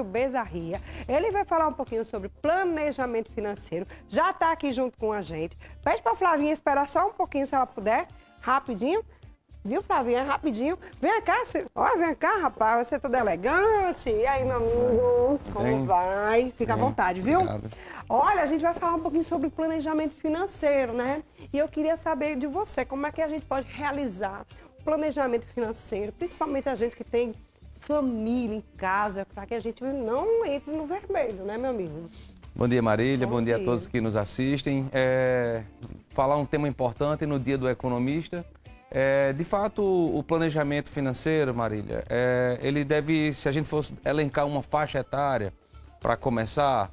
Bezarria. Ele vai falar um pouquinho sobre planejamento financeiro. Já está aqui junto com a gente. Pede para a Flavinha esperar só um pouquinho, se ela puder, rapidinho. Viu, Flavinha? Rapidinho. Vem cá, olha, vem cá, rapaz. Você é toda elegante. E aí, meu amigo? Como vai? Fica à vontade, viu? Obrigado. Olha, a gente vai falar um pouquinho sobre planejamento financeiro, né? E eu queria saber de você, como é que a gente pode realizar o planejamento financeiro, principalmente a gente que tem família em casa, para que a gente não entre no vermelho, né, meu amigo? Bom dia, Marília. Bom dia a todos que nos assistem. Falar um tema importante no Dia do Economista. De fato, o planejamento financeiro, Marília, ele deve, se a gente fosse elencar uma faixa etária para começar,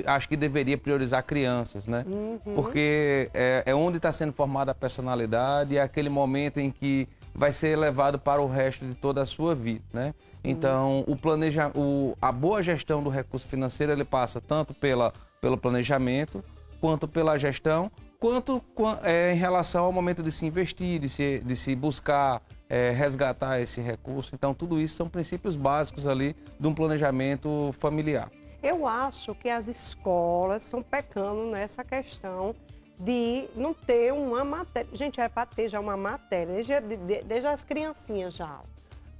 acho que deveria priorizar crianças, né? Porque é onde está sendo formada a personalidade, é aquele momento em que vai ser levado para o resto de toda a sua vida, né? Sim, então, a boa gestão do recurso financeiro, ele passa tanto pelo planejamento, quanto pela gestão, quanto em relação ao momento de se investir, de se buscar resgatar esse recurso. Então, tudo isso são princípios básicos ali de um planejamento familiar. Eu acho que as escolas estão pecando nessa questão de não ter uma matéria. Gente, era para ter já uma matéria, desde as criancinhas já,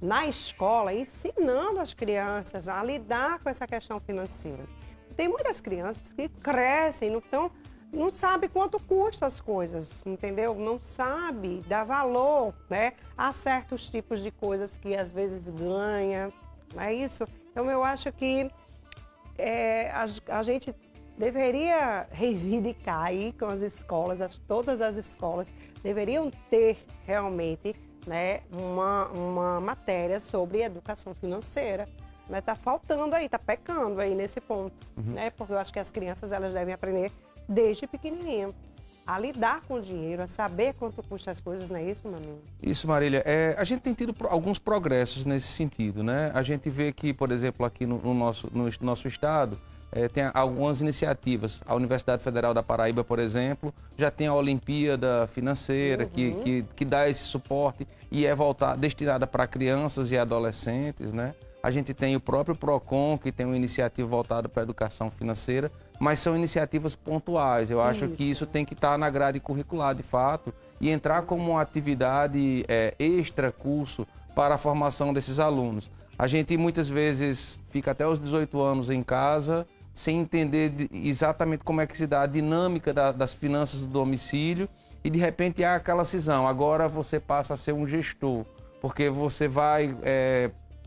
na escola, ensinando as crianças a lidar com essa questão financeira. Tem muitas crianças que crescem, não sabem quanto custa as coisas, entendeu? Não sabe dar valor, né, a certos tipos de coisas que às vezes ganha, não é isso? Então eu acho que a gente deveria reivindicar aí com as escolas, todas as escolas deveriam ter realmente, né, uma matéria sobre educação financeira. Né? Tá faltando aí, tá pecando aí nesse ponto, né? Porque eu acho que as crianças elas devem aprender desde pequenininho a lidar com o dinheiro, a saber quanto custa as coisas, não é isso, meu amigo? Isso, Marília. A gente tem tido alguns progressos nesse sentido, né? A gente vê que, por exemplo, aqui no nosso estado, tem algumas iniciativas. A Universidade Federal da Paraíba, por exemplo, já tem a Olimpíada Financeira, que dá esse suporte e é destinada para crianças e adolescentes, né? A gente tem o próprio PROCON, que tem uma iniciativa voltada para a educação financeira, mas são iniciativas pontuais. Eu acho que isso tem que estar na grade curricular, de fato, e entrar como uma atividade extra curso para a formação desses alunos. A gente muitas vezes fica até os 18 anos em casa, sem entender exatamente como é que se dá a dinâmica das finanças do domicílio, e de repente há aquela cisão. Agora você passa a ser um gestor, porque você vai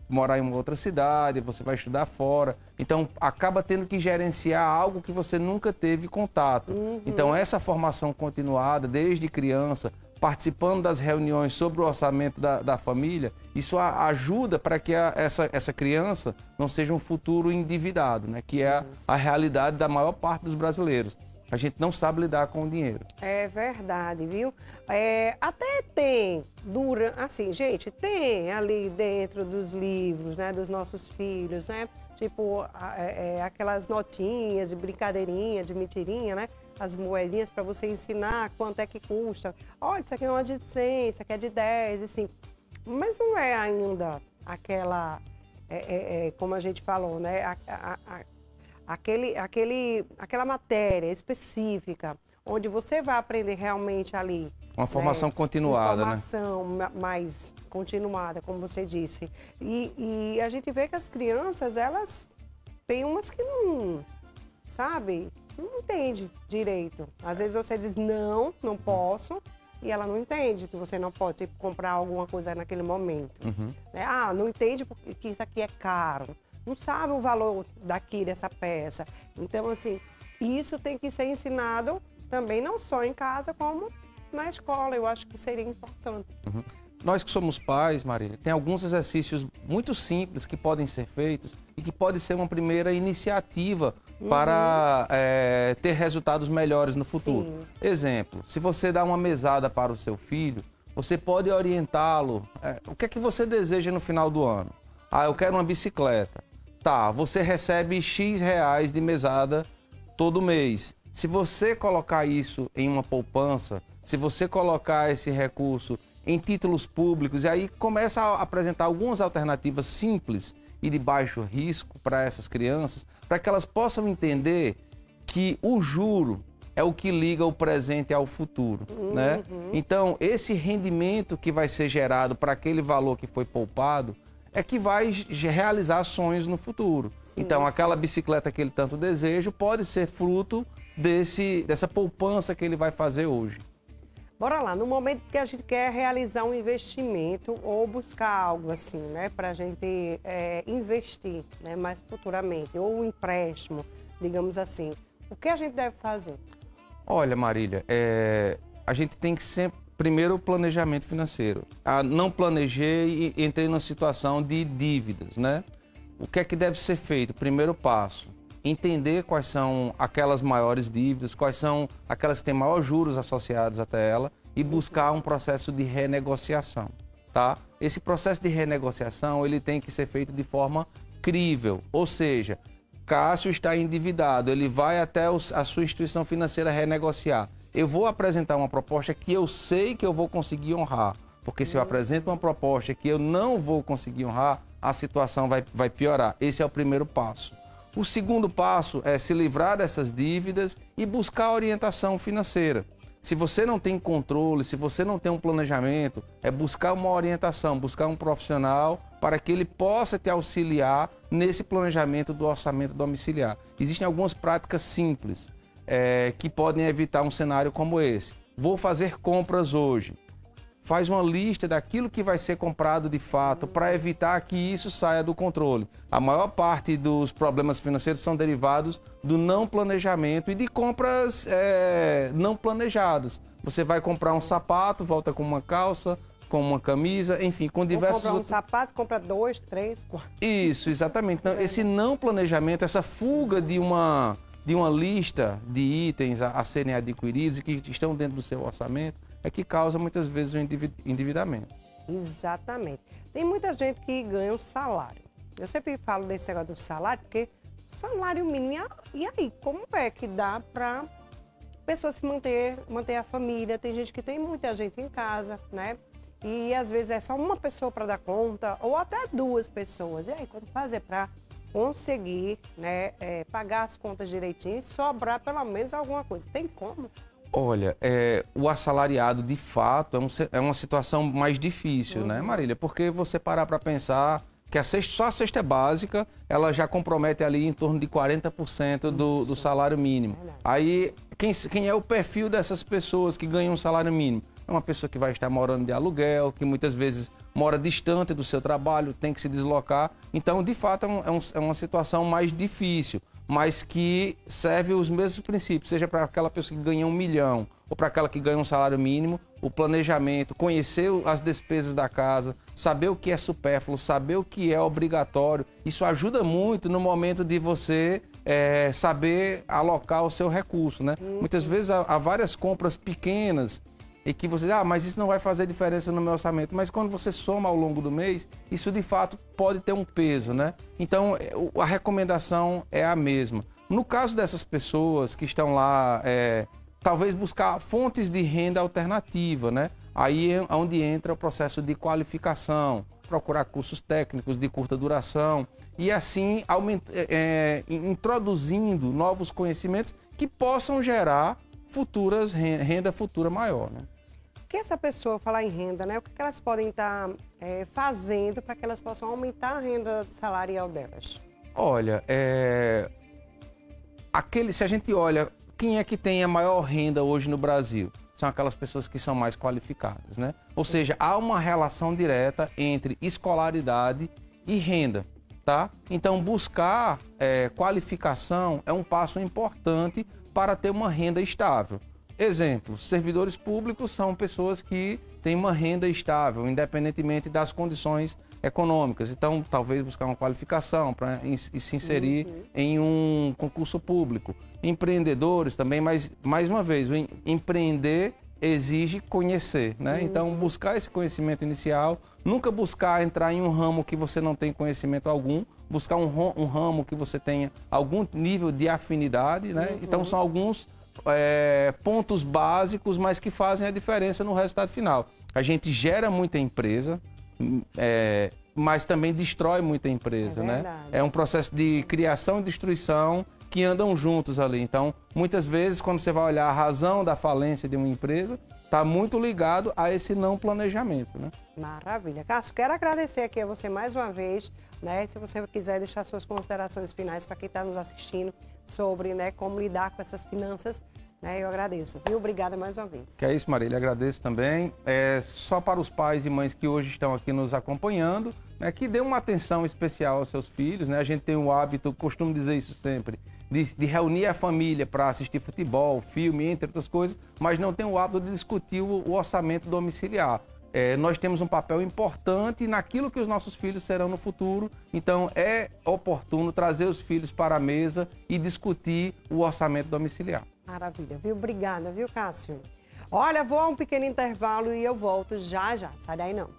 morar em uma outra cidade, você vai estudar fora, então acaba tendo que gerenciar algo que você nunca teve contato. Então essa formação continuada desde criança, participando das reuniões sobre o orçamento da família, isso ajuda para que essa criança não seja um futuro endividado, né? Que é a realidade da maior parte dos brasileiros. A gente não sabe lidar com o dinheiro. É verdade, viu? Até tem, assim, gente, tem ali dentro dos livros, né, dos nossos filhos, né? Tipo, aquelas notinhas de brincadeirinha, de mentirinha, né? As moedinhas para você ensinar quanto é que custa. Olha, isso aqui é uma de 100, isso aqui é de 10, assim. Mas não é ainda aquela, como a gente falou, né? Aquela matéria específica, onde você vai aprender realmente ali. Uma formação continuada, né? Uma formação mais continuada, como você disse. E a gente vê que as crianças, elas têm umas que não, sabe, não entende direito. Às vezes você diz, não posso, e ela não entende que você não pode comprar alguma coisa naquele momento. Né? Não entende porque isso aqui é caro. Não sabe o valor dessa peça. Então, assim, isso tem que ser ensinado também, não só em casa, como na escola. Eu acho que seria importante. Nós que somos pais, Marília, tem alguns exercícios muito simples que podem ser feitos e que pode ser uma primeira iniciativa para ter resultados melhores no futuro. Sim. Exemplo, se você dá uma mesada para o seu filho, você pode orientá-lo. O que é que você deseja no final do ano? Eu quero uma bicicleta. Tá, você recebe X reais de mesada todo mês. Se você colocar isso em uma poupança, se você colocar esse recurso em títulos públicos, e aí começa a apresentar algumas alternativas simples e de baixo risco para essas crianças, para que elas possam entender que o juro é o que liga o presente ao futuro, né? Então, esse rendimento que vai ser gerado para aquele valor que foi poupado é que vai realizar sonhos no futuro. Sim, então, aquela bicicleta que ele tanto deseja pode ser fruto dessa poupança que ele vai fazer hoje. Bora lá, no momento que a gente quer realizar um investimento ou buscar algo assim, né, para a gente investir, né, mais futuramente, ou um empréstimo, digamos assim, o que a gente deve fazer? Olha, Marília, a gente tem que sempre, primeiro, o planejamento financeiro. Não planejei e entrei numa situação de dívidas, né? O que é que deve ser feito? Primeiro passo, entender quais são aquelas maiores dívidas, quais são aquelas que têm maiores juros associados até ela e buscar um processo de renegociação, tá? Esse processo de renegociação, ele tem que ser feito de forma crível, ou seja, Cássio está endividado, ele vai até a sua instituição financeira renegociar. Eu vou apresentar uma proposta que eu sei que eu vou conseguir honrar, porque se eu apresento uma proposta que eu não vou conseguir honrar, a situação vai piorar. Esse é o primeiro passo. O segundo passo é se livrar dessas dívidas e buscar orientação financeira. Se você não tem controle, se você não tem um planejamento, é buscar uma orientação, buscar um profissional para que ele possa te auxiliar nesse planejamento do orçamento domiciliar. Existem algumas práticas simples que podem evitar um cenário como esse. Vou fazer compras hoje. Faz uma lista daquilo que vai ser comprado de fato para evitar que isso saia do controle. A maior parte dos problemas financeiros são derivados do não planejamento e de compras não planejadas. Você vai comprar um sapato, volta com uma calça, com uma camisa, enfim, com diversos... Comprar um sapato, compra 2, 3, 4... Isso, exatamente. Então, esse não planejamento, essa fuga de uma lista de itens a serem adquiridos e que estão dentro do seu orçamento, é que causa muitas vezes o endividamento. Exatamente. Tem muita gente que ganha um salário. Eu sempre falo desse negócio do salário, porque o salário mínimo, e aí, como é que dá para pessoa se manter a família? Tem gente que tem muita gente em casa, né? E às vezes é só uma pessoa para dar conta, ou até 2 pessoas. E aí, como fazer para conseguir, né, pagar as contas direitinho e sobrar pelo menos alguma coisa? Tem como? Olha, o assalariado, de fato, é uma situação mais difícil, né, Marília? Porque você parar para pensar que só a cesta básica, ela já compromete ali em torno de 40% do salário mínimo. Aí, quem é o perfil dessas pessoas que ganham um salário mínimo? É uma pessoa que vai estar morando de aluguel, que muitas vezes mora distante do seu trabalho, tem que se deslocar. Então, de fato, é uma situação mais difícil, mas que serve os mesmos princípios, seja para aquela pessoa que ganha 1 milhão ou para aquela que ganha um salário mínimo, o planejamento, conhecer as despesas da casa, saber o que é supérfluo, saber o que é obrigatório. Isso ajuda muito no momento de você saber alocar o seu recurso, né? Muitas vezes há várias compras pequenas e que você diz, mas isso não vai fazer diferença no meu orçamento. Mas quando você soma ao longo do mês, isso de fato pode ter um peso, né? Então, a recomendação é a mesma. No caso dessas pessoas que estão lá, talvez buscar fontes de renda alternativa, né? Aí é onde entra o processo de qualificação, procurar cursos técnicos de curta duração e assim introduzindo novos conhecimentos que possam gerar renda futura maior, né? Que essa pessoa falar em renda, né? O que elas podem estar fazendo para que elas possam aumentar a renda salarial delas? Olha, se a gente olha, quem é que tem a maior renda hoje no Brasil? São aquelas pessoas que são mais qualificadas, né? Ou seja, há uma relação direta entre escolaridade e renda, tá? Então, buscar qualificação é um passo importante para ter uma renda estável. Exemplo, servidores públicos são pessoas que têm uma renda estável, independentemente das condições econômicas. Então, talvez buscar uma qualificação para se inserir em um concurso público. Empreendedores também, mas, mais uma vez, empreender exige conhecer, né? Então, buscar esse conhecimento inicial, nunca buscar entrar em um ramo que você não tem conhecimento algum, buscar um ramo que você tenha algum nível de afinidade, né? Então, são alguns pontos básicos, mas que fazem a diferença no resultado final. A gente gera muita empresa, mas também destrói muita empresa, né? É um processo de criação e destruição que andam juntos ali. Então, muitas vezes, quando você vai olhar a razão da falência de uma empresa, está muito ligado a esse não planejamento, né? Maravilha. Cássio, quero agradecer aqui a você mais uma vez, né? Se você quiser deixar suas considerações finais para quem está nos assistindo sobre, né, como lidar com essas finanças, né? Eu agradeço, viu? Obrigada mais uma vez. Que é isso, Marília, agradeço também. Só para os pais e mães que hoje estão aqui nos acompanhando, né, que dê uma atenção especial aos seus filhos, né? A gente tem o hábito, costumo dizer isso sempre, de reunir a família para assistir futebol, filme, entre outras coisas, mas não tem o hábito de discutir o orçamento domiciliar. Nós temos um papel importante naquilo que os nossos filhos serão no futuro, então é oportuno trazer os filhos para a mesa e discutir o orçamento domiciliar. Maravilha, viu? Obrigada, viu, Cássio? Olha, vou a um pequeno intervalo e eu volto já já. Sai daí não.